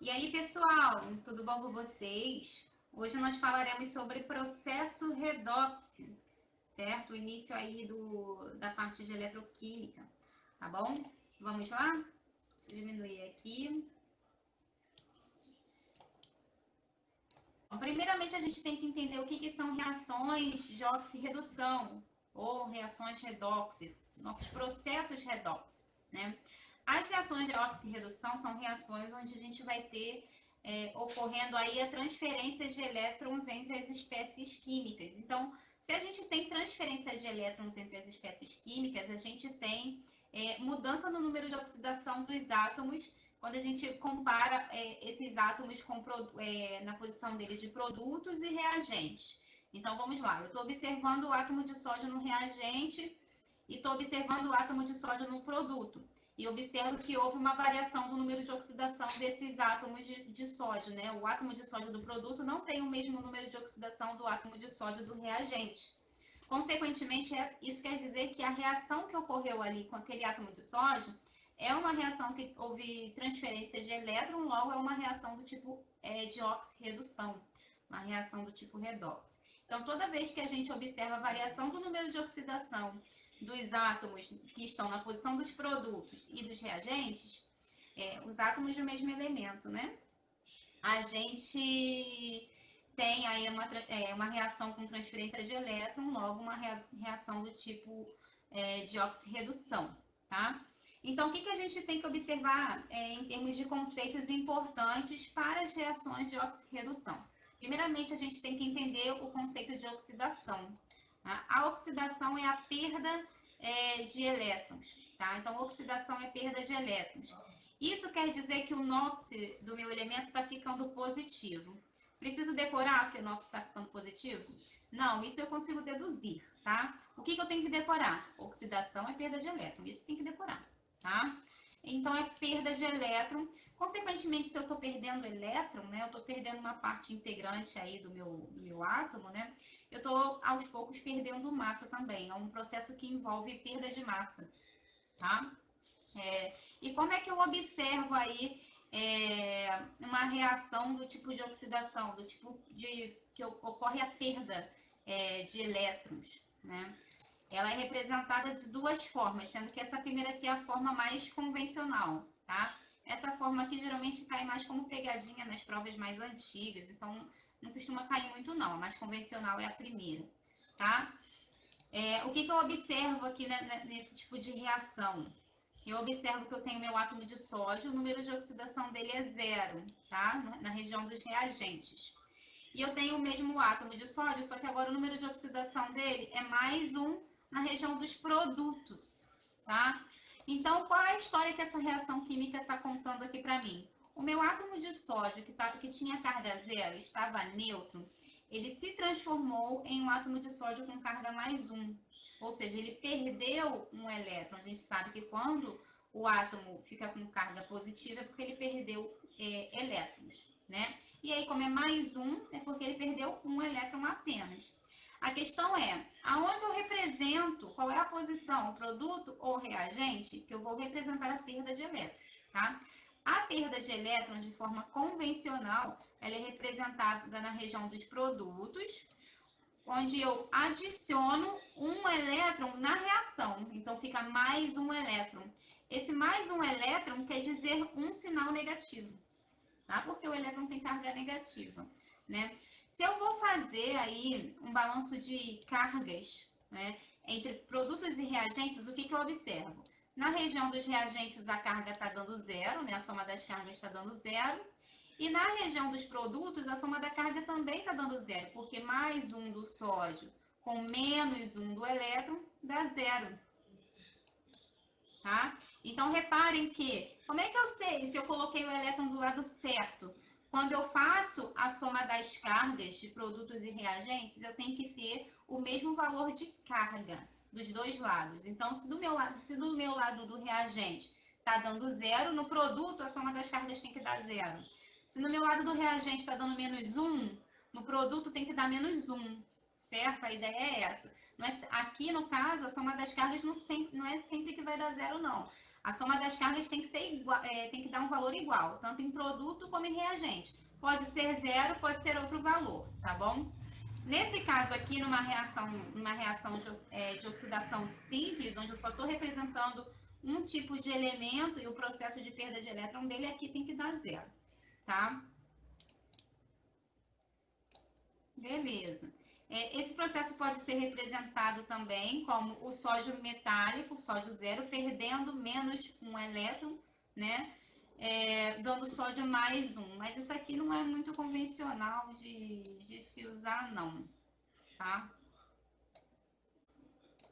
E aí, pessoal, tudo bom com vocês? Hoje nós falaremos sobre processo redox, certo? O início aí da parte de eletroquímica, tá bom? Vamos lá? Deixa eu diminuir aqui. Bom, primeiramente, a gente tem que entender o que são reações de oxirredução ou reações redox, nossos processos redox, né? As reações de oxirredução são reações onde a gente vai ter ocorrendo aí a transferência de elétrons entre as espécies químicas. Então, se a gente tem transferência de elétrons entre as espécies químicas, a gente tem mudança no número de oxidação dos átomos quando a gente compara esses átomos na posição deles de produtos e reagentes. Então, vamos lá. Eu estou observando o átomo de sódio no reagente e estou observando o átomo de sódio no produto. E observo que houve uma variação do número de oxidação desses átomos de sódio, né? O átomo de sódio do produto não tem o mesmo número de oxidação do átomo de sódio do reagente. Consequentemente, isso quer dizer que a reação que ocorreu ali com aquele átomo de sódio é uma reação que houve transferência de elétron, logo é uma reação do tipo de oxirredução, uma reação do tipo redox. Então, toda vez que a gente observa a variação do número de oxidação dos átomos que estão na posição dos produtos e dos reagentes, os átomos do mesmo elemento, né? A gente tem aí uma reação com transferência de elétron, logo uma reação do tipo de oxirredução, tá? Então, o que a gente tem que observar em termos de conceitos importantes para as reações de oxirredução? Primeiramente, a gente tem que entender o conceito de oxidação. A oxidação é a perda de elétrons, tá? Então, oxidação é perda de elétrons. Isso quer dizer que o NOx do meu elemento está ficando positivo. Preciso decorar que o NOx está ficando positivo? Não, isso eu consigo deduzir, tá? O que eu tenho que decorar? Oxidação é perda de elétron, isso tem que decorar, tá? Então, é perda de elétron. Consequentemente, se eu estou perdendo elétron, né? Eu estou perdendo uma parte integrante aí do meu átomo, né? Eu estou, aos poucos, perdendo massa também. É um processo que envolve perda de massa, tá? E como é que eu observo aí uma reação do tipo de oxidação, do tipo de que ocorre a perda de elétrons, né? Ela é representada de duas formas, sendo que essa primeira aqui é a forma mais convencional, tá? Essa forma aqui geralmente cai mais como pegadinha nas provas mais antigas, então não costuma cair muito não, a mais convencional é a primeira, tá? O que eu observo aqui nesse tipo de reação? Eu observo que eu tenho meu átomo de sódio, o número de oxidação dele é 0, tá? Na região dos reagentes. E eu tenho o mesmo átomo de sódio, só que agora o número de oxidação dele é mais 1 na região dos produtos, tá? Então, qual é a história que essa reação química está contando aqui para mim? O meu átomo de sódio, que tinha carga 0, estava neutro, ele se transformou em um átomo de sódio com carga mais 1. Ou seja, ele perdeu um elétron. A gente sabe que quando o átomo fica com carga positiva é porque ele perdeu elétrons, né? E aí, como é mais 1, é porque ele perdeu um elétron apenas. A questão é, aonde eu represento, qual é a posição, o produto ou reagente, que eu vou representar a perda de elétrons, tá? A perda de elétrons de forma convencional, ela é representada na região dos produtos, onde eu adiciono um elétron na reação. Então, fica mais um elétron. Esse mais um elétron quer dizer um sinal negativo, tá? Porque o elétron tem carga negativa, né? Se eu vou fazer aí um balanço de cargas, né, entre produtos e reagentes, o que eu observo? Na região dos reagentes, a carga está dando 0, né? A soma das cargas está dando 0. E na região dos produtos, a soma da carga também está dando 0, porque mais 1 do sódio com menos 1 do elétron dá 0. Tá? Então, reparem que, como é que eu sei se eu coloquei o elétron do lado certo? Quando eu faço a soma das cargas de produtos e reagentes, eu tenho que ter o mesmo valor de carga dos dois lados. Então, se do meu lado do reagente está dando 0, no produto a soma das cargas tem que dar 0. Se no meu lado do reagente está dando menos 1, no produto tem que dar menos 1. Certo? A ideia é essa. Aqui, no caso, a soma das cargas não é sempre que vai dar 0, não. A soma das cargas tem que ser igual, tem que dar um valor igual, tanto em produto como em reagente. Pode ser 0, pode ser outro valor, tá bom? Nesse caso aqui, numa reação de oxidação simples, onde eu só estou representando um tipo de elemento e o processo de perda de elétron dele aqui tem que dar 0, tá? Beleza. Esse processo pode ser representado também como o sódio metálico, sódio 0, perdendo menos um elétron, né? Dando sódio mais 1. Mas isso aqui não é muito convencional de se usar, não, tá?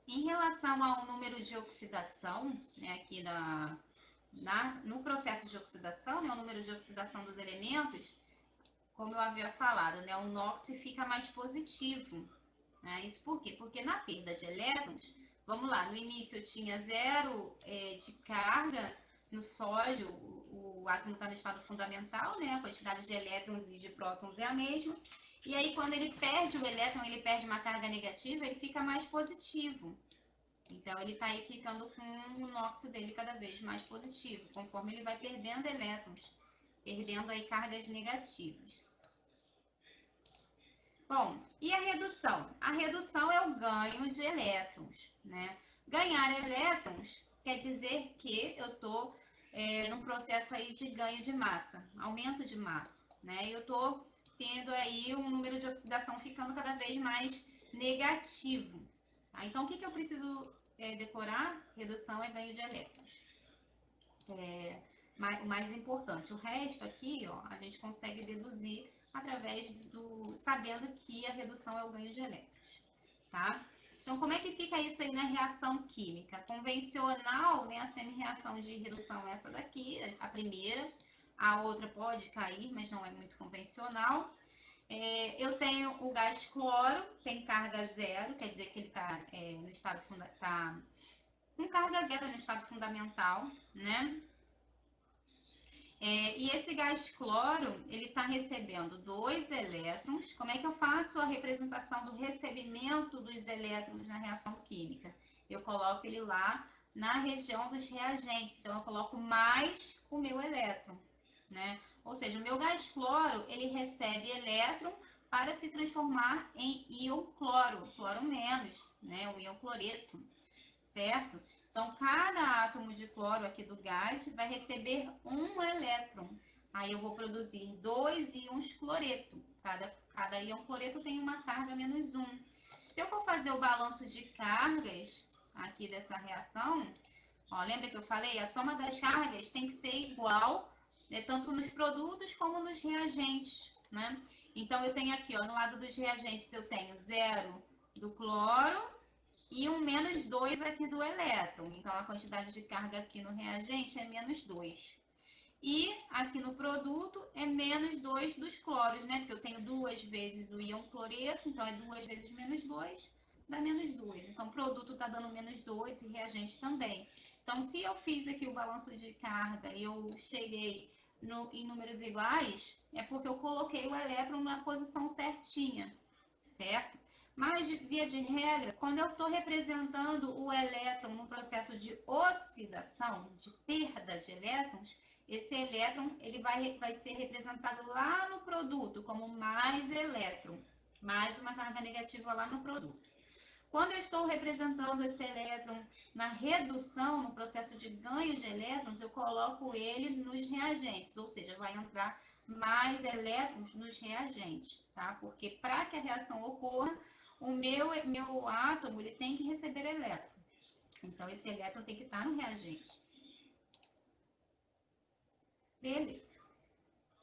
Em relação ao número de oxidação, né, aqui no processo de oxidação, né, o número de oxidação dos elementos, como eu havia falado, né, o NOx fica mais positivo. Né? Isso por quê? Porque na perda de elétrons, vamos lá, no início eu tinha 0 de carga no sódio, o átomo está no estado fundamental, né? A quantidade de elétrons e de prótons é a mesma. E aí, quando ele perde o elétron, ele perde uma carga negativa, ele fica mais positivo. Então, ele está aí ficando com o NOx dele cada vez mais positivo, conforme ele vai perdendo elétrons, perdendo aí cargas negativas. Bom, e a redução? A redução é o ganho de elétrons, né? Ganhar elétrons quer dizer que eu estou num processo aí de ganho de massa, aumento de massa, né? Eu estou tendo aí um número de oxidação ficando cada vez mais negativo. Tá? Então, o que eu preciso decorar? Redução é ganho de elétrons. O mais importante. O resto aqui, ó, a gente consegue deduzir através sabendo que a redução é o ganho de elétrons, tá? Então, como é que fica isso aí na reação química? Convencional, né, a semi-reação de redução é essa daqui, a primeira, a outra pode cair, mas não é muito convencional. Eu tenho o gás cloro, tem carga 0, quer dizer que ele está no estado com carga 0 no estado fundamental, né? E esse gás cloro, ele está recebendo 2 elétrons. Como é que eu faço a representação do recebimento dos elétrons na reação química? Eu coloco ele lá na região dos reagentes. Então, eu coloco mais o meu elétron, né? Ou seja, o meu gás cloro, ele recebe elétron para se transformar em íon cloro, cloro menos, né? O íon cloreto, certo? Então, cada átomo de cloro aqui do gás vai receber um elétron. Aí eu vou produzir 2 íons cloreto. Cada íon cloreto tem uma carga menos 1. Se eu for fazer o balanço de cargas aqui dessa reação, ó, lembra que eu falei? A soma das cargas tem que ser igual, né, tanto nos produtos como nos reagentes, né? Então, eu tenho aqui, ó, no lado dos reagentes, eu tenho 0 do cloro e um menos 2 aqui do elétron. Então, a quantidade de carga aqui no reagente é menos 2. E aqui no produto é menos 2 dos cloros, né? Porque eu tenho 2 vezes o íon cloreto, então é 2 vezes menos 2, dá menos 2. Então, o produto está dando menos 2 e reagente também. Então, se eu fiz aqui o balanço de carga e eu cheguei em números iguais, é porque eu coloquei o elétron na posição certinha, certo? Mas, via de regra, quando eu estou representando o elétron no processo de oxidação, de perda de elétrons, esse elétron ele vai ser representado lá no produto como mais elétron, mais uma carga negativa lá no produto. Quando eu estou representando esse elétron na redução, no processo de ganho de elétrons, eu coloco ele nos reagentes, ou seja, vai entrar mais elétrons nos reagentes, tá? Porque para que a reação ocorra, o meu átomo ele tem que receber elétron. Então, esse elétron tem que estar no reagente. Beleza.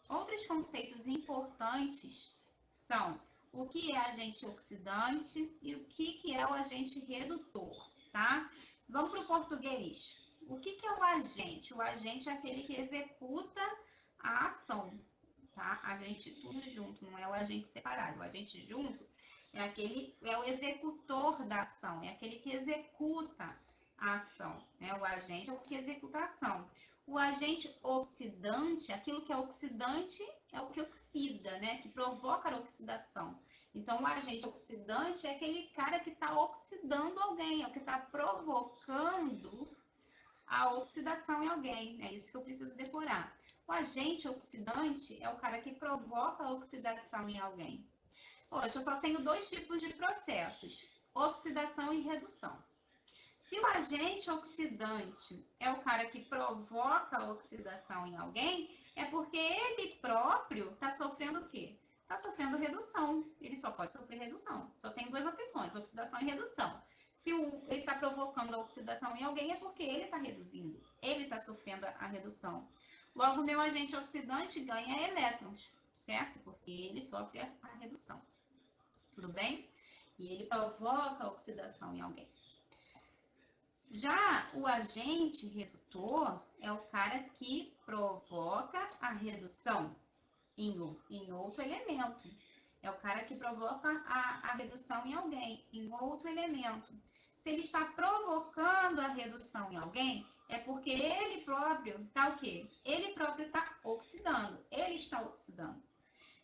Outros conceitos importantes são o que é agente oxidante e o que é o agente redutor, tá? Vamos para o português. O que é o agente? O agente é aquele que executa a ação, tá? Agente tudo junto, não é o agente separado. O agente junto é o executor da ação, é aquele que executa a ação, né? O agente é o que executa a ação. O agente oxidante, aquilo que é oxidante é o que oxida, né? Que provoca a oxidação. Então, o agente oxidante é aquele cara que está oxidando alguém, é o que está provocando a oxidação em alguém. É isso que eu preciso decorar. O agente oxidante é o cara que provoca a oxidação em alguém. Poxa, eu só tenho dois tipos de processos, oxidação e redução. Se o agente oxidante é o cara que provoca a oxidação em alguém, é porque ele próprio está sofrendo o quê? Está sofrendo redução. Ele só pode sofrer redução. Só tem duas opções, oxidação e redução. Se ele está provocando a oxidação em alguém, é porque ele está reduzindo. Ele está sofrendo a redução. Logo, o meu agente oxidante ganha elétrons, certo? Porque ele sofre a redução. Tudo bem? E ele provoca a oxidação em alguém. Já o agente redutor é o cara que provoca a redução em outro elemento. É o cara que provoca a redução em alguém, em outro elemento. Se ele está provocando a redução em alguém, é porque ele próprio está o quê? Ele próprio está oxidando. Ele está oxidando.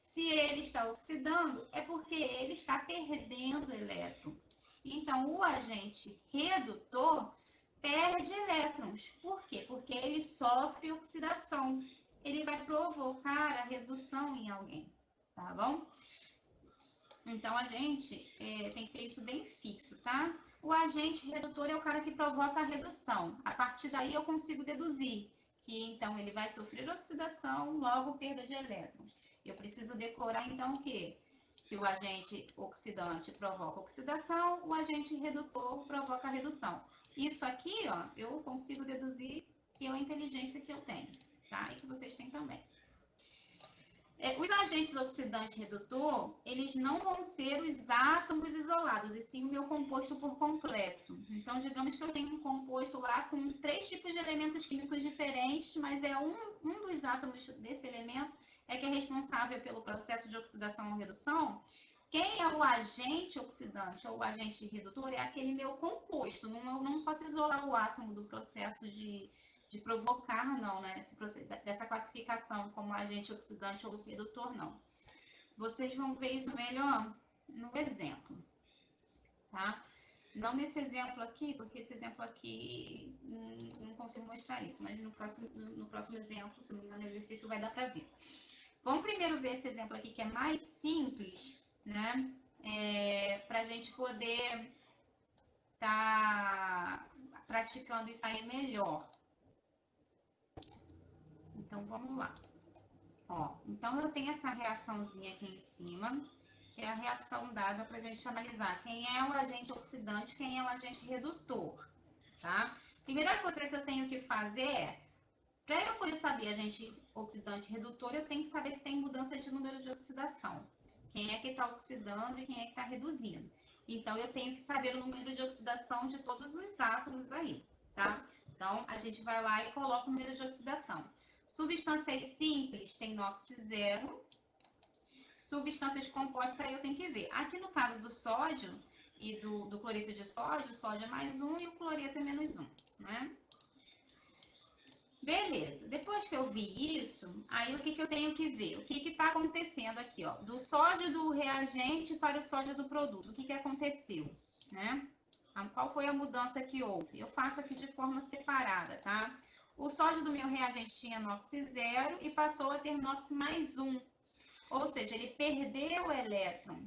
Se ele está oxidando, é porque ele está perdendo elétron. Então, o agente redutor perde elétrons. Por quê? Porque ele sofre oxidação. Ele vai provocar a redução em alguém, tá bom? Então, a gente tem que ter isso bem fixo, tá? O agente redutor é o cara que provoca a redução. A partir daí, eu consigo deduzir que, então, ele vai sofrer oxidação, logo perda de elétrons. Eu preciso decorar, então, o quê? Que o agente oxidante provoca oxidação, o agente redutor provoca a redução. Isso aqui, ó, eu consigo deduzir pela inteligência que eu tenho, tá? E que vocês têm também. Os agentes oxidantes redutor, eles não vão ser os átomos isolados, e sim o meu composto por completo. Então, digamos que eu tenho um composto lá com 3 tipos de elementos químicos diferentes, mas é um dos átomos desse elemento é que é responsável pelo processo de oxidação ou redução. Quem é o agente oxidante ou o agente redutor é aquele meu composto. Eu não posso isolar o átomo do processo de provocar, não, né? Dessa classificação como agente oxidante ou redutor, não. Vocês vão ver isso melhor no exemplo, tá? Não nesse exemplo aqui, porque esse exemplo aqui não consigo mostrar isso, mas no próximo exemplo, se não me engano, no exercício vai dar para ver. Vamos primeiro ver esse exemplo aqui que é mais simples, né? Para a gente poder estar praticando isso aí melhor. Então, vamos lá. Ó, então, eu tenho essa reaçãozinha aqui em cima, que é a reação dada para a gente analisar quem é o agente oxidante, quem é o agente redutor, tá? Primeira coisa que eu tenho que fazer é, para eu poder saber agente oxidante e redutor, eu tenho que saber se tem mudança de número de oxidação. Quem é que está oxidando e quem é que está reduzindo. Então, eu tenho que saber o número de oxidação de todos os átomos aí, tá? Então, a gente vai lá e coloca o número de oxidação. Substâncias simples tem NOx 0. Substâncias compostas, aí eu tenho que ver. Aqui no caso do sódio e do cloreto de sódio, o sódio é mais 1 e o cloreto é menos 1, né? Beleza, depois que eu vi isso, aí o que eu tenho que ver? O que está acontecendo aqui, ó? Do sódio do reagente para o sódio do produto, o que aconteceu, né? Qual foi a mudança que houve? Eu faço aqui de forma separada, tá? O sódio do meu reagente tinha NOx 0 e passou a ter NOx mais 1. Ou seja, ele perdeu o elétron.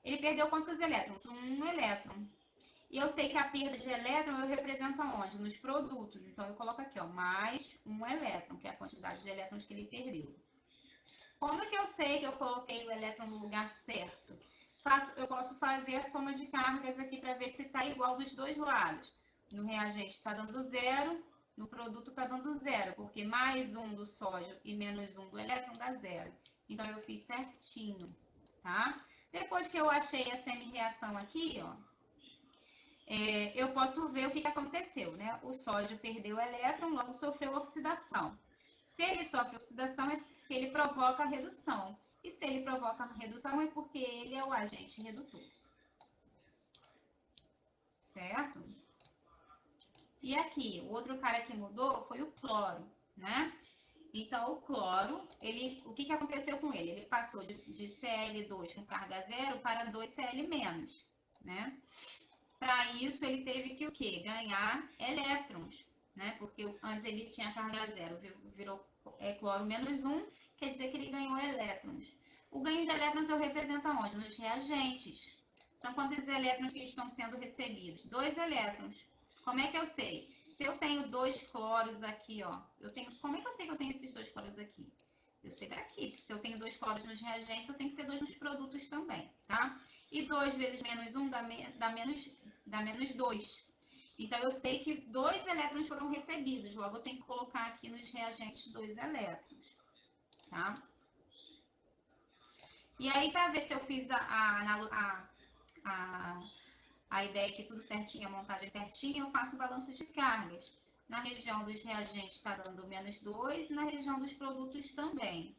Ele perdeu quantos elétrons? Um elétron. E eu sei que a perda de elétron eu represento aonde? Nos produtos. Então, eu coloco aqui, ó, mais um elétron, que é a quantidade de elétrons que ele perdeu. Como que eu sei que eu coloquei o elétron no lugar certo? Eu posso fazer a soma de cargas aqui para ver se está igual dos dois lados. No reagente está dando 0, no produto está dando 0, porque mais 1 do sódio e menos 1 do elétron dá 0. Então, eu fiz certinho, tá? Depois que eu achei a semi-reação aqui, ó, eu posso ver o que aconteceu, né? O sódio perdeu o elétron, logo sofreu oxidação. Se ele sofre oxidação, é porque ele provoca a redução. E se ele provoca a redução, é porque ele é o agente redutor. Certo? E aqui, o outro cara que mudou foi o cloro, né? Então, o cloro, o que aconteceu com ele? Ele passou de Cl2 com carga zero para 2Cl-, né? Para isso, ele teve que o quê? Ganhar elétrons, né? Porque antes ele tinha carga zero, virou cloro menos 1, quer dizer que ele ganhou elétrons. O ganho de elétrons eu represento aonde? Nos reagentes. São quantos elétrons que estão sendo recebidos? 2 elétrons. Como é que eu sei? Se eu tenho 2 cloros aqui, ó, como é que eu sei que eu tenho esses 2 cloros aqui? Eu sei daqui, porque se eu tenho 2 cloros nos reagentes, eu tenho que ter 2 nos produtos também, tá? E 2 vezes menos 1 dá menos 2. Então, eu sei que 2 elétrons foram recebidos, logo eu tenho que colocar aqui nos reagentes 2 elétrons, tá? E aí, para ver se eu fiz a ideia aqui tudo certinho, a montagem certinha, eu faço o balanço de cargas. Na região dos reagentes está dando menos 2, e na região dos produtos também.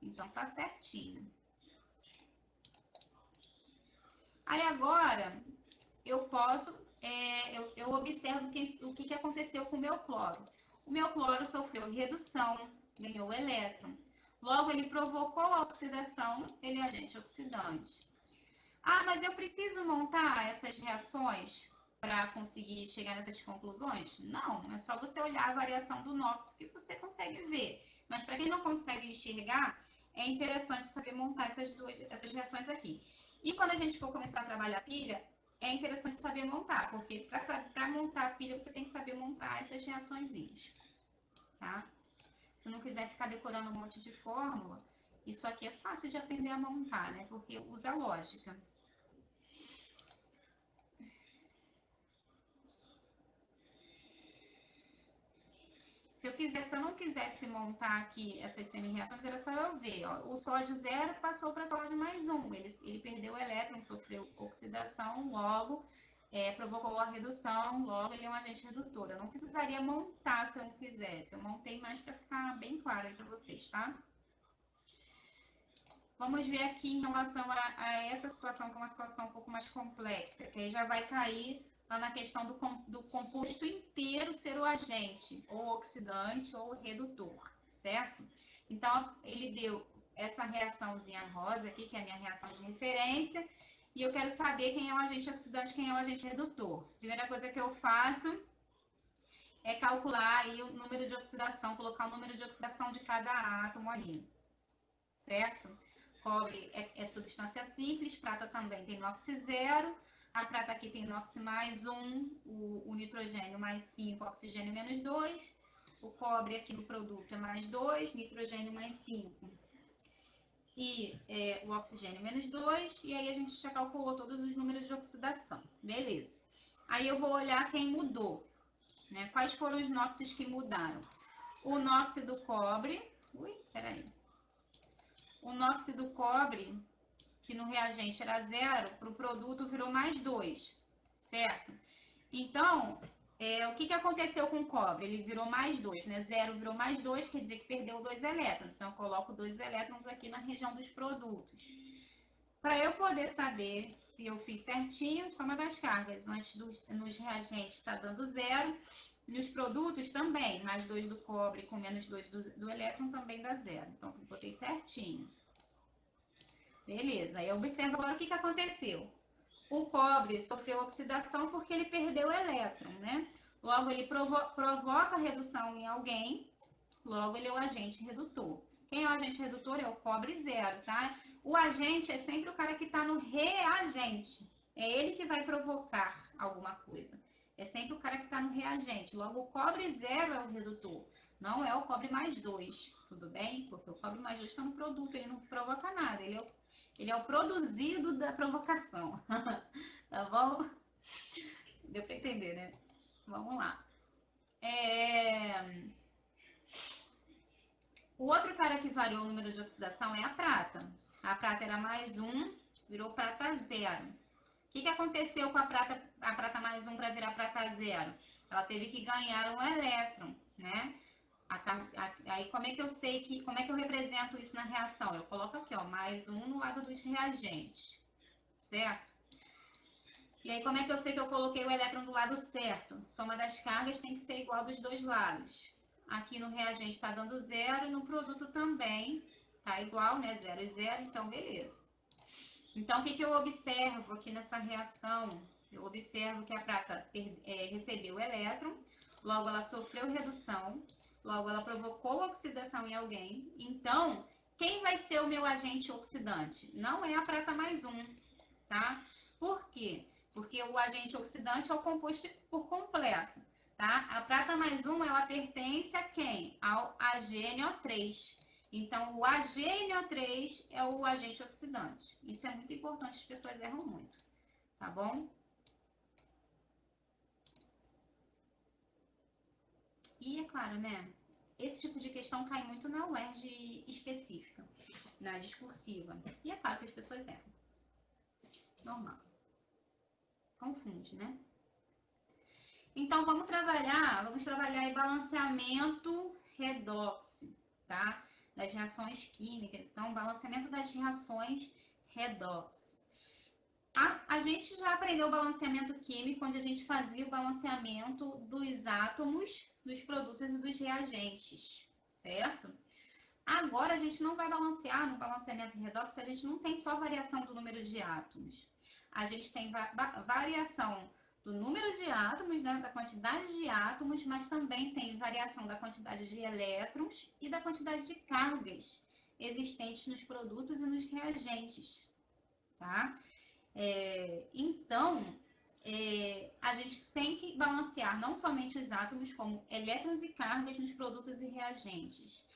Então, tá certinho. Aí, agora, eu posso, eu observo o que aconteceu com o meu cloro. O meu cloro sofreu redução, ganhou elétron. Logo, ele provocou a oxidação, ele é agente oxidante. Ah, mas eu preciso montar essas reações para conseguir chegar nessas conclusões? Não, é só você olhar a variação do NOx que você consegue ver. Mas para quem não consegue enxergar, é interessante saber montar essas reações aqui. E quando a gente for começar a trabalhar pilha, é interessante saber montar, porque para montar a pilha você tem que saber montar essas reaçõezinhas, tá? Se não quiser ficar decorando um monte de fórmula, isso aqui é fácil de aprender a montar, né? Porque usa lógica. Se eu não quisesse montar aqui essas semi-reações, era só eu ver. Ó, o sódio 0 passou para sódio mais 1. Ele perdeu o elétron, sofreu oxidação, logo provocou a redução, logo ele é um agente redutor. Eu não precisaria montar se eu não quisesse. Eu montei mais para ficar bem claro aí para vocês, tá? Vamos ver aqui em relação a essa situação, que é uma situação um pouco mais complexa, que aí já vai cair lá na questão do composto inteiro ser o agente, ou oxidante, ou redutor, certo? Então, ele deu essa reaçãozinha rosa aqui, que é a minha reação de referência, e eu quero saber quem é o agente oxidante, quem é o agente redutor. Primeira coisa que eu faço é calcular aí o número de oxidação, colocar o número de oxidação de cada átomo ali, certo? Cobre é substância simples, prata também tem NOx 0, a prata aqui tem NOx mais 1, o nitrogênio mais 5, oxigênio menos 2, o cobre aqui no produto é mais 2, nitrogênio mais 5 e o oxigênio menos 2, e aí a gente já calculou todos os números de oxidação, beleza. Aí eu vou olhar quem mudou, né? Quais foram os NOxes que mudaram. O NOx do cobre, o NOx do cobre, que no reagente era 0, para o produto virou mais 2, certo? Então, o que aconteceu com o cobre? Ele virou mais 2, né? 0 virou mais 2, quer dizer que perdeu 2 elétrons. Então, eu coloco 2 elétrons aqui na região dos produtos. Para eu poder saber se eu fiz certinho, soma das cargas. Antes nos reagentes está dando 0. Nos produtos também, mais 2 do cobre com menos 2 do elétron também dá 0. Então, eu botei certinho. Beleza, aí observa agora o que aconteceu. O cobre sofreu oxidação porque ele perdeu o elétron, né? Logo, ele provoca redução em alguém, logo ele é o agente redutor. Quem é o agente redutor? É o cobre 0, tá? O agente é sempre o cara que está no reagente. É ele que vai provocar alguma coisa. É sempre o cara que está no reagente. Logo, o cobre 0 é o redutor, não é o cobre mais 2, tudo bem? Porque o cobre mais 2 está no produto, ele não provoca nada, ele é o produzido da provocação. Tá bom? Deu para entender, né? Vamos lá. O outro cara que variou o número de oxidação é a prata. A prata era mais 1, virou prata 0. O que aconteceu com a prata mais 1 para virar prata 0? Ela teve que ganhar um elétron, né? Aí como é que eu sei como é que eu represento isso na reação? Eu coloco aqui, ó, mais 1 no lado dos reagentes, certo? E aí como é que eu sei que eu coloquei o elétron do lado certo? Soma das cargas tem que ser igual dos dois lados. Aqui no reagente está dando 0 e no produto também tá igual, né? 0 e 0, então beleza. Então, o que eu observo aqui nessa reação? Eu observo que a prata recebeu o elétron, logo ela sofreu redução, logo ela provocou oxidação em alguém. Então, quem vai ser o meu agente oxidante? Não é a prata mais 1, tá? Por quê? Porque o agente oxidante é o composto por completo, tá? A prata mais 1, ela pertence a quem? Ao AgNO3. Então, o AgNO3 é o agente oxidante. Isso é muito importante, as pessoas erram muito, tá bom? E é claro, né? Esse tipo de questão cai muito na UERJ específica, na discursiva. E é claro que as pessoas erram. Normal. Confunde, né? Então, vamos trabalhar em balanceamento redox, tá? Das reações químicas. Então, balanceamento das reações redox. A gente já aprendeu o balanceamento químico, onde a gente fazia o balanceamento dos átomos, dos produtos e dos reagentes, certo? Agora, a gente não vai balancear no balanceamento redox, a gente não tem só variação do número de átomos. A gente tem variação do número de átomos, né, da quantidade de átomos, mas também tem variação da quantidade de elétrons e da quantidade de cargas existentes nos produtos e nos reagentes, tá? Então, a gente tem que balancear não somente os átomos, como elétrons e cargas nos produtos e reagentes.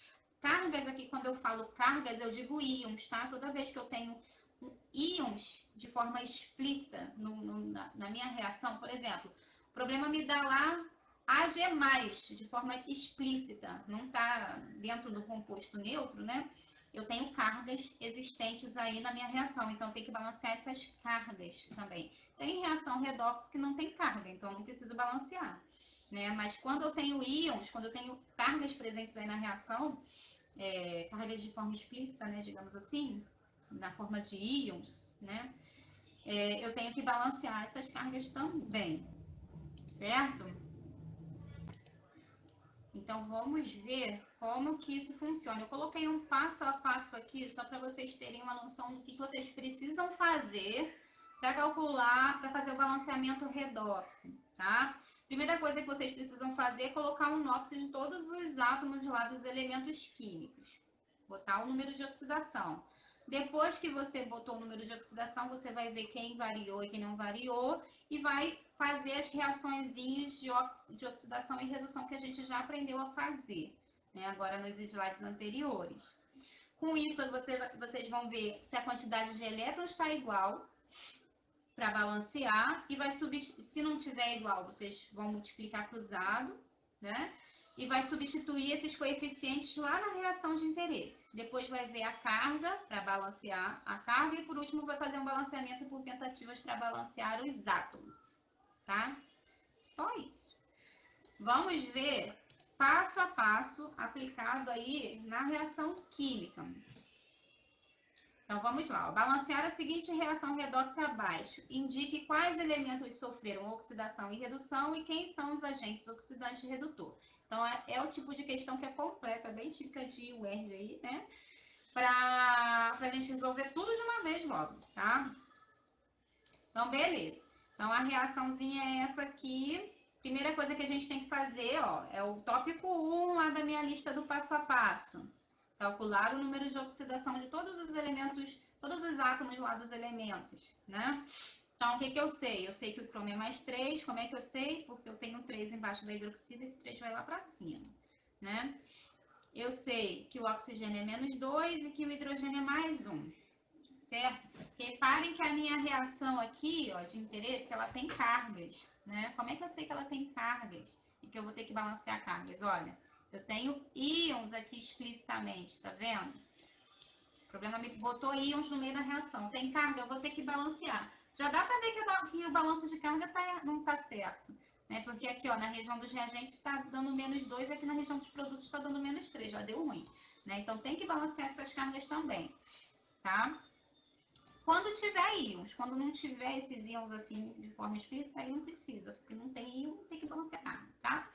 Cargas aqui, quando eu falo cargas, eu digo íons, tá? Toda vez que eu tenho íons de forma explícita na minha reação, por exemplo, o problema me dá lá Ag+, de forma explícita, não está dentro do composto neutro, né? Eu tenho cargas existentes aí na minha reação, então eu tenho que balancear essas cargas também. Tem reação redox que não tem carga, então não preciso balancear, né? Mas quando eu tenho íons, quando eu tenho cargas presentes aí na reação, cargas de forma explícita, né, digamos assim, na forma de íons, né, eu tenho que balancear essas cargas também, certo? Então, vamos ver como que isso funciona. Eu coloquei um passo a passo aqui, só para vocês terem uma noção do que vocês precisam fazer para calcular, para fazer o balanceamento redox, tá? Primeira coisa que vocês precisam fazer é colocar um NOx de todos os átomos lá dos elementos químicos. Botar o número de oxidação. Depois que você botou o número de oxidação, você vai ver quem variou e quem não variou e vai fazer as reaçõezinhas de oxidação e redução que a gente já aprendeu a fazer, né? Agora nos slides anteriores. Com isso, vocês vão ver se a quantidade de elétrons está igual para balancear e vai se não tiver igual, vocês vão multiplicar cruzado, né? E vai substituir esses coeficientes lá na reação de interesse. Depois vai ver a carga para balancear a carga e por último vai fazer um balanceamento por tentativas para balancear os átomos, tá? Só isso. Vamos ver passo a passo aplicado aí na reação química. Então, vamos lá. Balancear a seguinte reação redox abaixo. Indique quais elementos sofreram oxidação e redução e quem são os agentes oxidantes e redutor. Então, é o tipo de questão que é completa, bem típica de UERJ aí, né? Para a gente resolver tudo de uma vez logo, tá? Então, beleza. Então, a reaçãozinha é essa aqui. Primeira coisa que a gente tem que fazer, ó, é o tópico 1 lá da minha lista do passo a passo. Calcular o número de oxidação de todos os elementos, todos os átomos lá dos elementos, né? Então, o que que eu sei? Eu sei que o cromo é mais 3. Como é que eu sei? Porque eu tenho 3 embaixo da hidroxida, esse 3 vai lá para cima, né? Eu sei que o oxigênio é menos 2 e que o hidrogênio é mais 1, certo? Reparem que a minha reação aqui, ó, de interesse, ela tem cargas, né? Como é que eu sei que ela tem cargas e que eu vou ter que balancear cargas? Olha, eu tenho íons aqui explicitamente, tá vendo? O problema me botou íons no meio da reação. Tem carga, eu vou ter que balancear. Já dá para ver que o balanço de carga não está certo, né? Porque aqui, ó, na região dos reagentes está dando menos 2, aqui na região dos produtos está dando menos 3, já deu ruim, né? Então, tem que balancear essas cargas também, tá? Quando tiver íons, quando não tiver esses íons assim de forma explícita, aí não precisa, porque não tem íon, tem que balancear a carga, tá?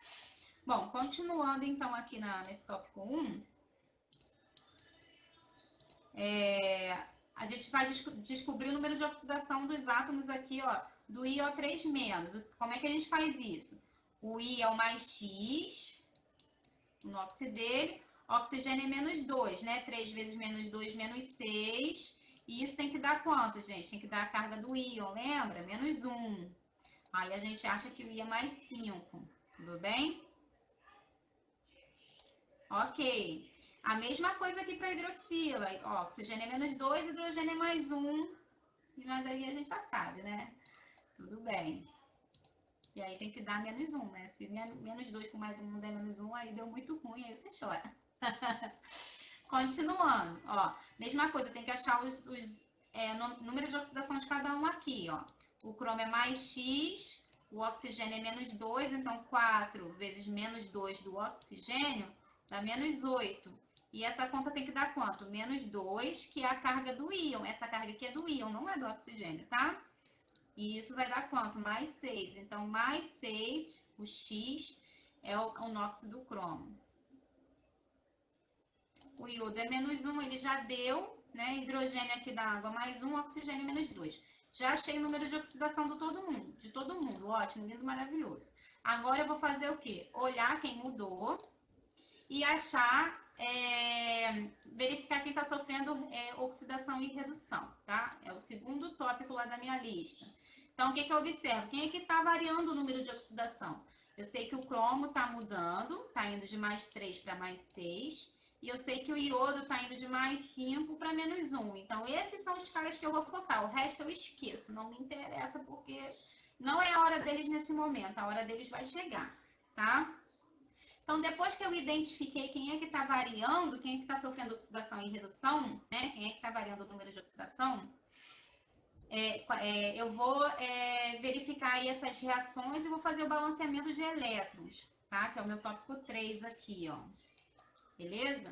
Bom, continuando então aqui nesse tópico 1, a gente vai descobrir o número de oxidação dos átomos aqui, ó, do IO3-. Como é que a gente faz isso? O I é o mais X, o NOx dele. Oxigênio é menos 2, né? 3 vezes menos 2, menos 6. E isso tem que dar quanto, gente? Tem que dar a carga do íon, lembra? Menos 1. Aí a gente acha que o I é mais 5. Tudo bem? Ok. A mesma coisa aqui para hidroxila. Ó, oxigênio é menos 2, hidrogênio é mais 1. Mas aí a gente já sabe, né? Tudo bem. E aí tem que dar menos 1, né? Se menos 2 com mais 1 não der menos 1, aí deu muito ruim, aí você chora. Continuando, ó. Mesma coisa, tem que achar os números de oxidação de cada um aqui, ó. O cromo é mais X, o oxigênio é menos 2, então 4 vezes menos 2 do oxigênio dá menos 8. E essa conta tem que dar quanto? Menos 2, que é a carga do íon. Essa carga aqui é do íon, não é do oxigênio, tá? E isso vai dar quanto? Mais 6. Então, mais 6, o X, é o NOx do cromo. O iodo é menos 1, ele já deu, né? Hidrogênio aqui da água mais 1, oxigênio menos 2. Já achei o número de oxidação de todo mundo. Ótimo, lindo, maravilhoso. Agora eu vou fazer o quê? Olhar quem mudou e achar, verificar quem está sofrendo oxidação e redução, tá? É o segundo tópico lá da minha lista. Então, o que eu observo? Quem é que está variando o número de oxidação? Eu sei que o cromo está mudando, está indo de mais 3 para mais 6. E eu sei que o iodo está indo de mais 5 para menos 1. Então, esses são os caras que eu vou focar. O resto eu esqueço, não me interessa, porque não é a hora deles nesse momento. A hora deles vai chegar, tá? Então, depois que eu identifiquei quem é que está variando, quem é que está sofrendo oxidação e redução, né? Quem é que está variando o número de oxidação, eu vou verificar aí essas reações e vou fazer o balanceamento de elétrons, tá? Que é o meu tópico 3 aqui, ó. Beleza?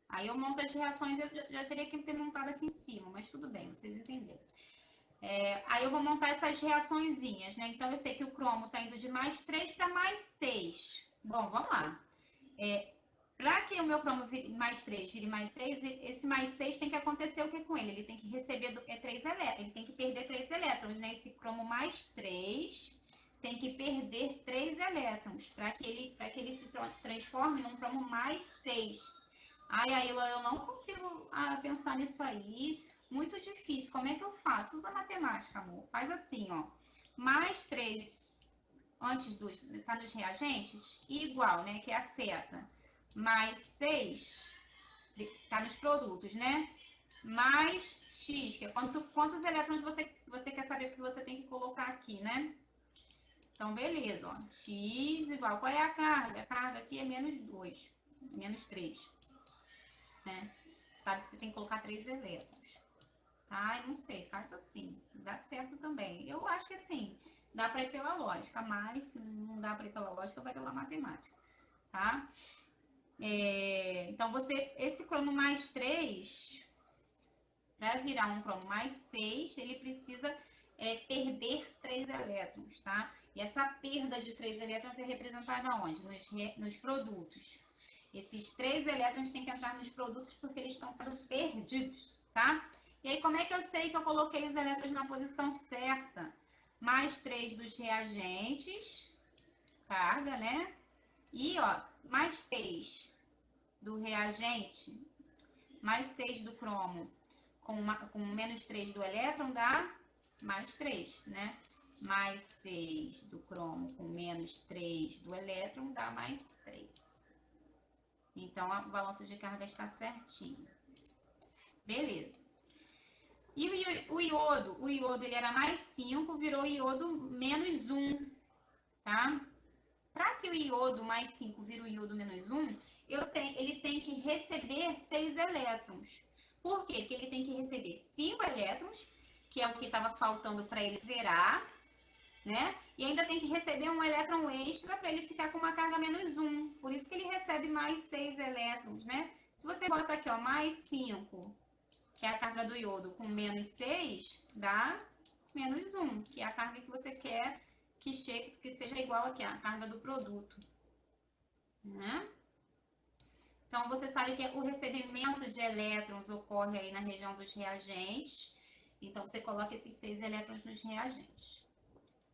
Aí eu monto as reações, eu já teria que ter montado aqui em cima, mas tudo bem, vocês entenderam. Aí eu vou montar essas reaçõezinhas, né? Então eu sei que o cromo está indo de mais 3 para mais 6. Bom, vamos lá. Para que o meu cromo mais 3 vire mais 6, esse mais 6 tem que acontecer o que com ele? Ele tem que receber 3 elétrons, ele tem que perder 3 elétrons, né? Esse cromo mais 3 tem que perder 3 elétrons para que ele se transforme num cromo mais 6. Aí eu não consigo pensar nisso aí, muito difícil. Como é que eu faço? Usa matemática, amor. Faz assim, ó. Mais 3 antes tá nos reagentes, igual, né? Que é a seta. Mais 6, tá nos produtos, né? Mais X, que é quantos elétrons você quer saber que você tem que colocar aqui, né? Então, beleza, ó. X igual, qual é a carga? A carga aqui é menos 2, menos 3, né? Sabe que você tem que colocar 3 elétrons, tá? Eu não sei, faz assim, dá certo também. Eu acho que assim, dá para ir pela lógica, mas se não dá para ir pela lógica, vai pela matemática, tá? Então, esse cromo mais 3, para virar um cromo mais 6, ele precisa perder 3 elétrons, tá? E essa perda de 3 elétrons é representada onde? Nos produtos. Esses 3 elétrons têm que entrar nos produtos porque eles estão sendo perdidos, tá? E aí, como é que eu sei que eu coloquei os elétrons na posição certa? Mais 3 dos reagentes, carga, né? E, ó, mais 6 do reagente, mais 6 do cromo, com menos 3 do elétron, dá mais 3, né? Mais 6 do cromo com menos 3 do elétron, dá mais 3. Então, a balança de carga está certinho. Beleza. E o iodo ele era mais 5, virou iodo menos 1, tá? Para que o iodo mais 5 vire o iodo menos 1, ele tem que receber 6 elétrons. Por quê? Porque ele tem que receber 5 elétrons, que é o que estava faltando para ele zerar, né? E ainda tem que receber um elétron extra para ele ficar com uma carga menos 1. Por isso que ele recebe mais 6 elétrons, né? Se você bota aqui, ó, mais 5, que é a carga do iodo, com menos 6, dá menos 1, que é a carga que você quer que seja igual aqui, a carga do produto, né? Então, você sabe que o recebimento de elétrons ocorre aí na região dos reagentes. Então, você coloca esses 6 elétrons nos reagentes.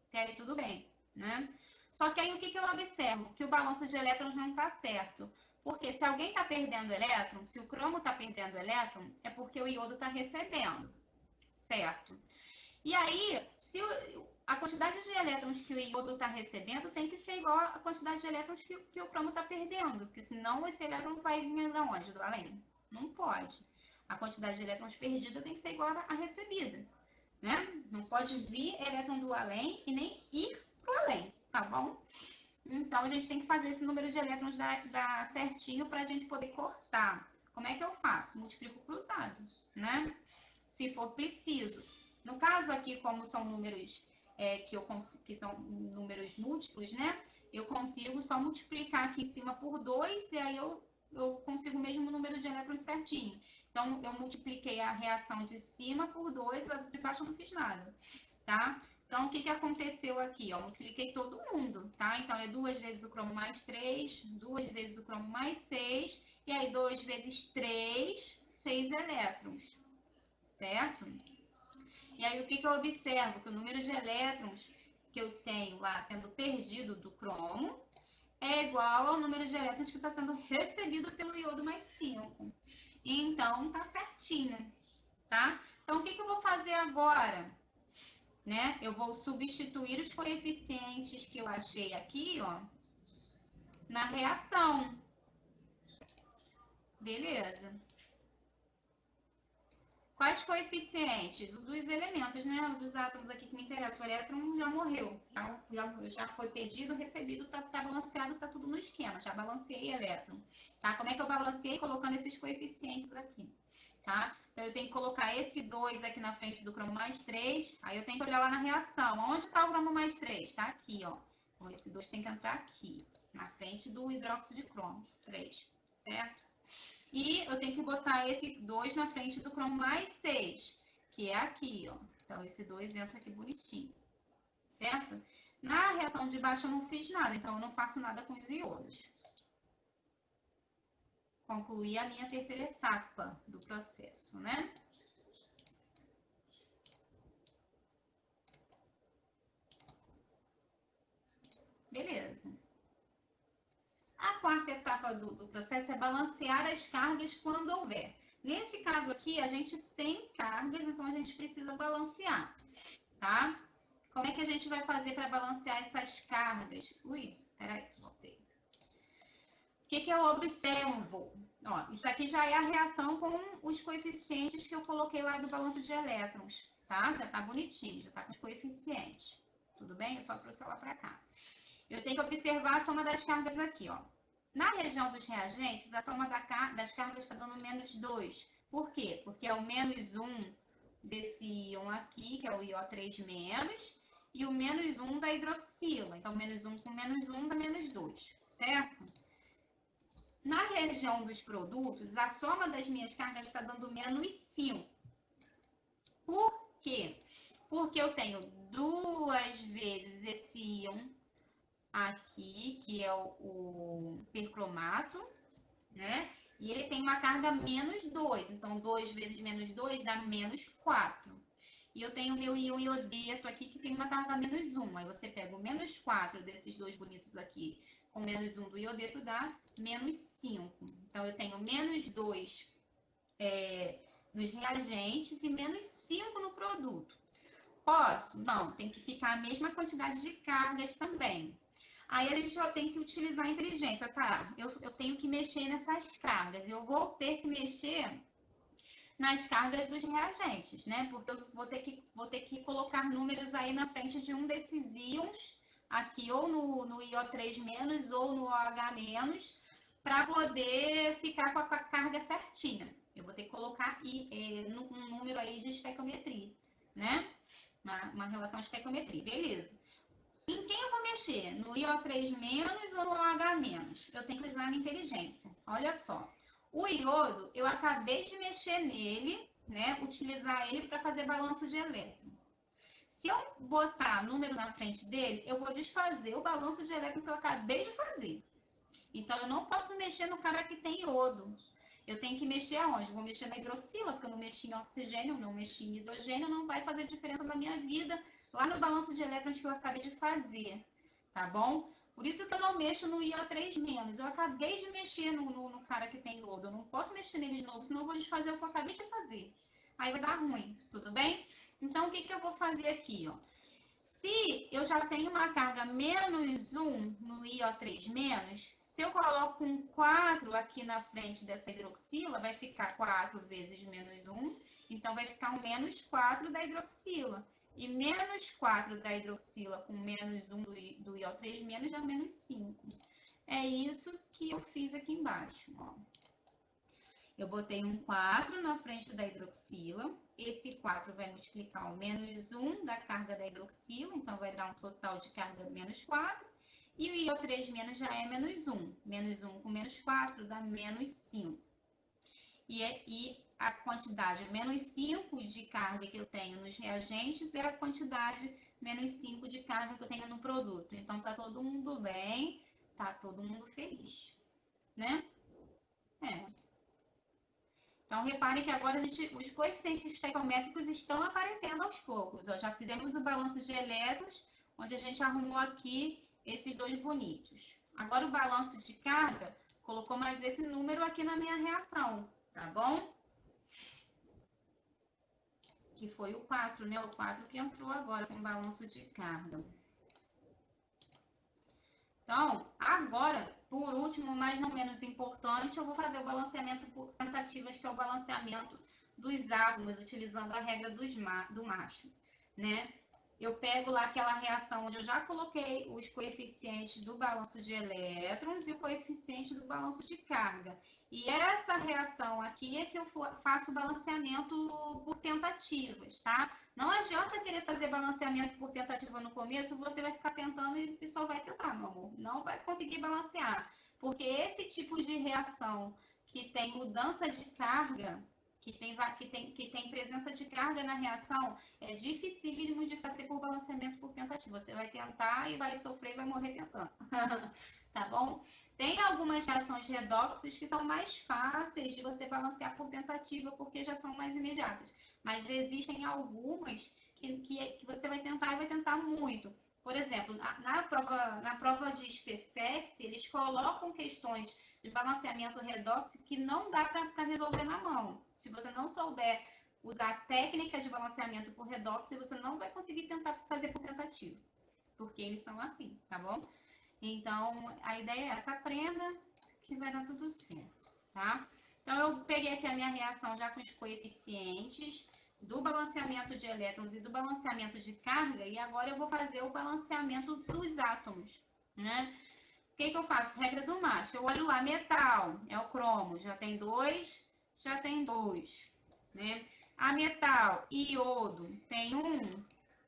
Até aí tudo bem, né? Só que aí o que eu observo? Que o balanço de elétrons não está certo. Porque se alguém está perdendo elétron, se o cromo está perdendo elétron, é porque o iodo está recebendo, certo? E aí, se a quantidade de elétrons que o iodo está recebendo tem que ser igual à quantidade de elétrons que o cromo está perdendo, porque senão esse elétron vai vir de onde? Do além? Não pode. A quantidade de elétrons perdida tem que ser igual à recebida, né? Não pode vir elétron do além e nem ir para o além, tá bom? Então, a gente tem que fazer esse número de elétrons dar certinho para a gente poder cortar. Como é que eu faço? Multiplico cruzado, né? Se for preciso. No caso aqui, como são números que são números múltiplos, né? Eu consigo só multiplicar aqui em cima por 2 e aí eu consigo o mesmo número de elétrons certinho. Então, eu multipliquei a reação de cima por 2, a de baixo eu não fiz nada, tá? Então, o que aconteceu aqui? Ó, multipliquei todo mundo, tá? Então, é 2 vezes o cromo mais 3, 2 vezes o cromo mais 6, e aí 2 vezes 3, 6 elétrons, certo? E aí, o que eu observo? Que o número de elétrons que eu tenho lá sendo perdido do cromo é igual ao número de elétrons que está sendo recebido pelo iodo mais 5. Então, tá certinho, tá? Então, o que eu vou fazer agora? Né? Eu vou substituir os coeficientes que eu achei aqui, ó, na reação. Beleza. Quais coeficientes? O dos elementos, né? Os dos átomos aqui que me interessam. O elétron já morreu, já foi perdido, recebido, tá balanceado, tá tudo no esquema. Já balanceei elétron, tá? Como é que eu balanceei? Colocando esses coeficientes aqui, tá? Então, eu tenho que colocar esse 2 aqui na frente do cromo mais 3. Aí, eu tenho que olhar lá na reação. Onde está o cromo mais 3? Tá aqui, ó. Então, esse 2 tem que entrar aqui, na frente do hidróxido de cromo 3, certo? E eu tenho que botar esse 2 na frente do cromo mais 6, que é aqui, ó. Então, esse 2 entra aqui bonitinho, certo? Na reação de baixo eu não fiz nada, então eu não faço nada com os iodos. Concluí a minha terceira etapa do processo, né? Beleza. A quarta etapa do processo é balancear as cargas quando houver. Nesse caso aqui, a gente tem cargas, então a gente precisa balancear, tá? Como é que a gente vai fazer para balancear essas cargas? Ui, peraí, voltei. O que eu observo? Ó, isso aqui já é a reação com os coeficientes que eu coloquei lá do balanço de elétrons, tá? Já tá bonitinho, já tá com os coeficientes. Tudo bem? Eu só trouxe ela para cá. Eu tenho que observar a soma das cargas aqui, ó. Na região dos reagentes, a soma das cargas está dando menos 2. Por quê? Porque é o menos 1 desse íon aqui, que é o IO3-, e o menos 1 da hidroxila. Então, menos 1 com menos 1 dá menos 2, certo? Na região dos produtos, a soma das minhas cargas está dando menos 5. Por quê? Porque eu tenho 2 vezes esse íon aqui, que é o percromato, né? E ele tem uma carga menos 2. Então, 2 vezes menos 2 dá menos 4. E eu tenho o meu íon iodeto aqui, que tem uma carga menos 1. Aí, você pega o menos 4 desses dois bonitos aqui, com menos 1 do iodeto, dá menos 5. Então, eu tenho menos 2 nos reagentes e menos 5 no produto. Posso? Não, tem que ficar a mesma quantidade de cargas também. Aí a gente tem que utilizar a inteligência, tá? Eu tenho que mexer nessas cargas. Eu vou ter que mexer nas cargas dos reagentes, né? Porque eu vou ter que colocar números aí na frente de um desses íons, aqui ou no IO3- ou no OH-, para poder ficar com a carga certinha. Eu vou ter que colocar um número aí de estequiometria, né? Uma relação de estequiometria, beleza. Em quem eu vou mexer? No IO3- ou no OH-? Eu tenho que usar a minha inteligência. Olha só. O iodo, eu acabei de mexer nele, né? Utilizar ele para fazer balanço de elétron. Se eu botar número na frente dele, eu vou desfazer o balanço de elétron que eu acabei de fazer. Então, eu não posso mexer no cara que tem iodo. Eu tenho que mexer aonde? Eu vou mexer na hidroxila, porque eu não mexi em oxigênio, não mexi em hidrogênio, não vai fazer diferença na minha vida lá no balanço de elétrons que eu acabei de fazer. tá bom? Por isso que eu não mexo no IO3-. Eu acabei de mexer no cara que tem iodo. Eu não posso mexer nele de novo, senão eu vou desfazer o que eu acabei de fazer. Aí vai dar ruim, tudo bem? Então, o que que eu vou fazer aqui, ó? Se eu já tenho uma carga menos 1 no IO3-, se eu coloco um 4 aqui na frente dessa hidroxila, vai ficar 4 vezes menos 1, então vai ficar um menos 4 da hidroxila. E menos 4 da hidroxila com menos 1 do IO3- dá menos 5. É isso que eu fiz aqui embaixo, ó. Eu botei um 4 na frente da hidroxila. Esse 4 vai multiplicar o menos 1 da carga da hidroxila, então vai dar um total de carga menos 4. E o IO3- já é menos 1. Menos 1 com menos 4 dá menos 5. E a quantidade menos 5 de carga que eu tenho nos reagentes é a quantidade menos 5 de carga que eu tenho no produto. Então, tá todo mundo bem, tá todo mundo feliz, né? Então, reparem que agora os coeficientes estequiométricos estão aparecendo aos poucos. Ó, já fizemos o balanço de elétrons, onde a gente arrumou aqui esses dois bonitos. Agora, o balanço de carga colocou mais esse número aqui na minha reação, tá bom? Que foi o 4, né? O 4 que entrou agora com o balanço de carga. Então, agora, por último, mas não menos importante, eu vou fazer o balanceamento por tentativas, que é o balanceamento dos átomos, utilizando a regra do macho, né? Eu pego lá aquela reação onde eu já coloquei os coeficientes do balanço de elétrons e o coeficiente do balanço de carga. E essa reação aqui é que eu faço o balanceamento por tentativas, tá? Não adianta querer fazer balanceamento por tentativa no começo, você vai ficar tentando e só vai tentar, meu amor. Não vai conseguir balancear, porque esse tipo de reação que tem mudança de carga, que tem presença de carga na reação, é dificílimo de fazer por balanceamento por tentativa. Você vai tentar e vai sofrer e vai morrer tentando. Tá bom? Tem algumas reações redoxes que são mais fáceis de você balancear por tentativa, porque já são mais imediatas. Mas existem algumas que você vai tentar e vai tentar muito. Por exemplo, na prova de SPSEX, eles colocam questões de balanceamento redox que não dá para resolver na mão. Se você não souber usar a técnica de balanceamento por redox, você não vai conseguir tentar fazer por tentativa, porque eles são assim, tá bom? Então, a ideia é essa, aprenda que vai dar tudo certo, tá? Então, eu peguei aqui a minha reação já com os coeficientes do balanceamento de elétrons e do balanceamento de carga, e agora eu vou fazer o balanceamento dos átomos, né? O que eu faço? Regra do macho. Eu olho lá, metal, é o cromo, já tem 2, já tem 2, né? A metal, iodo, tem 1,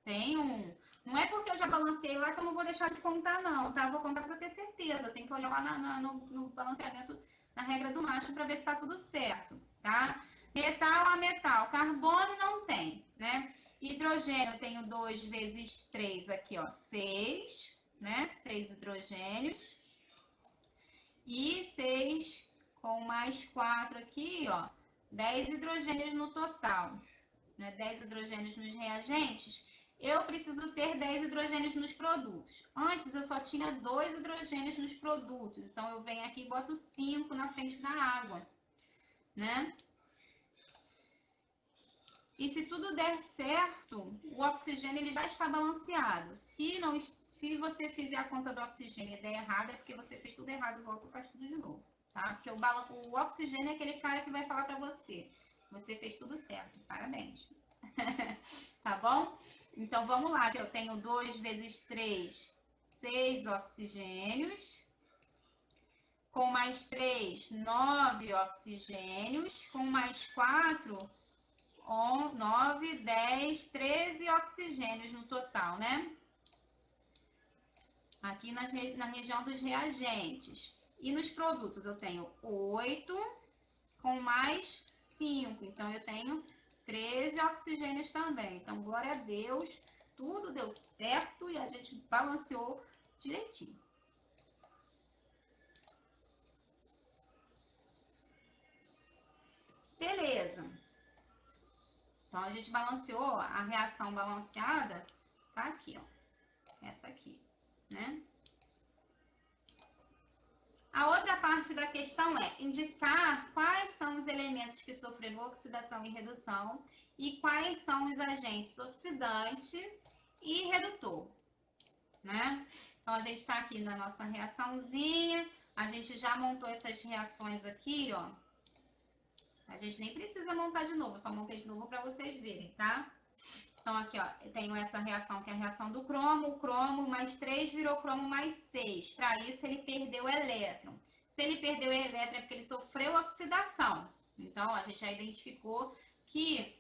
tem 1. Não é porque eu já balanceei lá que eu não vou deixar de contar, não, tá? Eu vou contar para ter certeza. Tem que olhar lá no balanceamento, na regra do macho, para ver se tá tudo certo, tá? Metal a metal. Carbono não tem, né? Hidrogênio, eu tenho 2 vezes 3 aqui, ó, 6, né? 6 hidrogênios. E 6 com mais 4 aqui, ó, 10 hidrogênios no total, né? 10 hidrogênios nos reagentes. Eu preciso ter 10 hidrogênios nos produtos. Antes eu só tinha 2 hidrogênios nos produtos, então eu venho aqui e boto 5 na frente da água, né? E se tudo der certo, o oxigênio ele já está balanceado. Se você fizer a conta do oxigênio e der errado, é porque você fez tudo errado, volta e faz tudo de novo, tá? Porque o oxigênio é aquele cara que vai falar para você. Você fez tudo certo, parabéns. Tá bom? Então, vamos lá, que eu tenho 2 vezes 3, 6 oxigênios. Com mais 3, 9 oxigênios. Com mais 4, 9, 10, 13 oxigênios no total, né? Aqui na região dos reagentes. E nos produtos eu tenho 8 com mais 5. Então, eu tenho 13 oxigênios também. Então, glória a Deus, tudo deu certo e a gente balanceou direitinho. Beleza. Então, a gente balanceou, a reação balanceada tá aqui, ó. Essa aqui, né? A outra parte da questão é indicar quais são os elementos que sofreram oxidação e redução e quais são os agentes oxidante e redutor, né? Então, a gente está aqui na nossa reaçãozinha, a gente já montou essas reações aqui, ó. A gente nem precisa montar de novo, só montei de novo para vocês verem, tá? Então, aqui, ó, eu tenho essa reação que é a reação do cromo. O cromo mais 3 virou cromo mais 6. Para isso, ele perdeu o elétron. Se ele perdeu o elétron é porque ele sofreu oxidação. Então, a gente já identificou que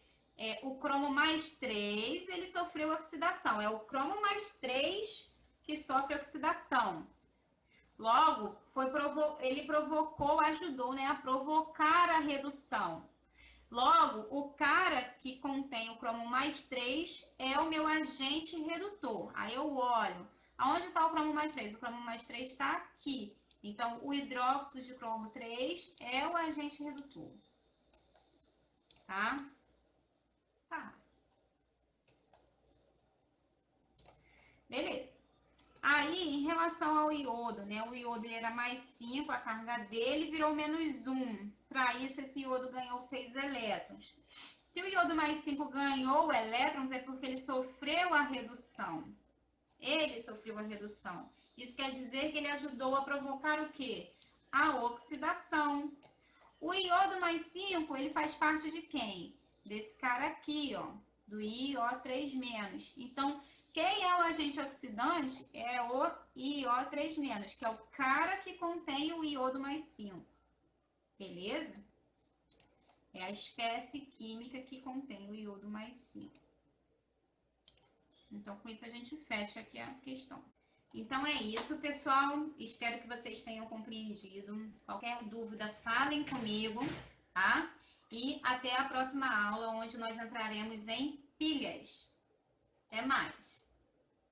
o cromo mais 3, ele sofreu oxidação. É o cromo mais 3 que sofre oxidação. Logo, ele provocou, ajudou, né, a provocar a redução. Logo, o cara que contém o cromo mais 3 é o meu agente redutor. Aí eu olho, aonde está o cromo mais 3? O cromo mais 3 está aqui. Então, o hidróxido de cromo 3 é o agente redutor. Tá? Tá. Beleza. Aí, em relação ao iodo, né? O iodo ele era mais 5, a carga dele virou menos 1. Para isso, esse iodo ganhou 6 elétrons. Se o iodo mais 5 ganhou elétrons, é porque ele sofreu a redução. Ele sofreu a redução. Isso quer dizer que ele ajudou a provocar o quê? A oxidação. O iodo mais 5, ele faz parte de quem? Desse cara aqui, ó, do IO3-. Então, quem é o agente oxidante? É o IO3-, que é o cara que contém o iodo mais 5. Beleza? É a espécie química que contém o iodo mais 5. Então, com isso a gente fecha aqui a questão. Então, é isso, pessoal. Espero que vocês tenham compreendido. Qualquer dúvida, falem comigo, tá? E até a próxima aula, onde nós entraremos em pilhas. Até mais!